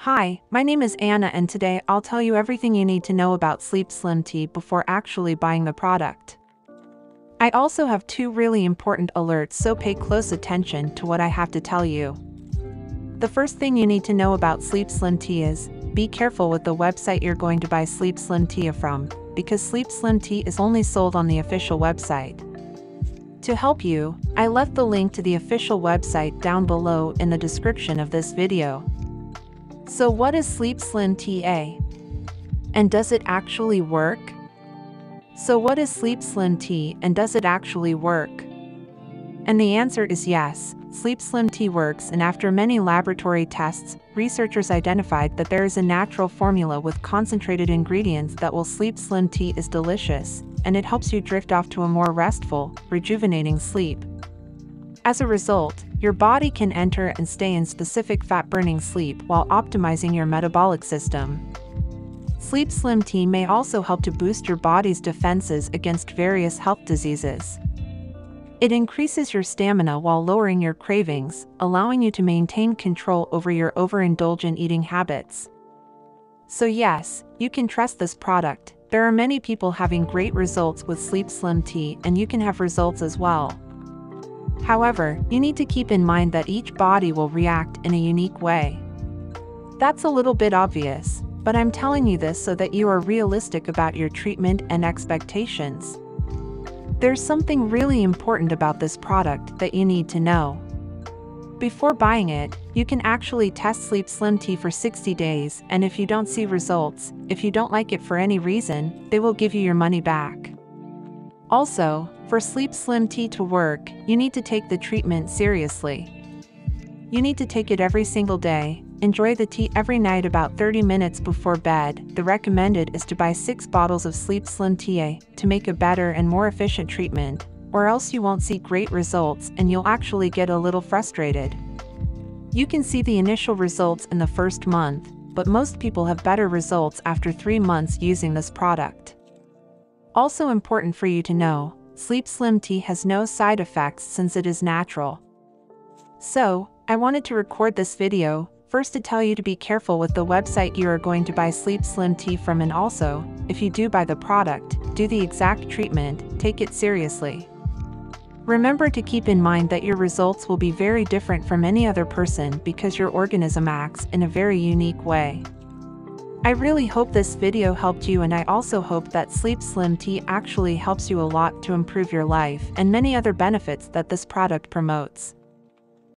Hi, my name is Anna and today I'll tell you everything you need to know about Sleep Slim Tea before actually buying the product. I also have two really important alerts, so pay close attention to what I have to tell you. The first thing you need to know about Sleep Slim Tea is, be careful with the website you're going to buy Sleep Slim Tea from, because Sleep Slim Tea is only sold on the official website. To help you, I left the link to the official website down below in the description of this video. So what is Sleep Slim Tea? And does it actually work? So what is Sleep Slim Tea and does it actually work? And the answer is yes, Sleep Slim Tea works, and after many laboratory tests, researchers identified that there is a natural formula with concentrated ingredients that will Sleep Slim Tea is delicious, and it helps you drift off to a more restful, rejuvenating sleep. As a result, your body can enter and stay in specific fat-burning sleep while optimizing your metabolic system. Sleep Slim Tea may also help to boost your body's defenses against various health diseases. It increases your stamina while lowering your cravings, allowing you to maintain control over your overindulgent eating habits. So yes, you can trust this product. There are many people having great results with Sleep Slim Tea, and you can have results as well. However, you need to keep in mind that each body will react in a unique way. That's a little bit obvious, but I'm telling you this so that you are realistic about your treatment and expectations. There's something really important about this product that you need to know. Before buying it, you can actually test Sleep Slim Tea for 60 days, and if you don't see results, if you don't like it for any reason, they will give you your money back. Also, for Sleep Slim Tea to work, you need to take the treatment seriously. You need to take it every single day. Enjoy the tea every night about 30 minutes before bed. The recommended is to buy 6 bottles of Sleep Slim Tea to make a better and more efficient treatment, or else you won't see great results and you'll actually get a little frustrated. You can see the initial results in the first month, but most people have better results after 3 months using this product. Also important for you to know, Sleep Slim Tea has no side effects since it is natural. So, I wanted to record this video, first to tell you to be careful with the website you are going to buy Sleep Slim Tea from, and also, if you do buy the product, do the exact treatment, take it seriously. Remember to keep in mind that your results will be very different from any other person because your organism acts in a very unique way. I really hope this video helped you, and I also hope that Sleep Slim Tea actually helps you a lot to improve your life and many other benefits that this product promotes.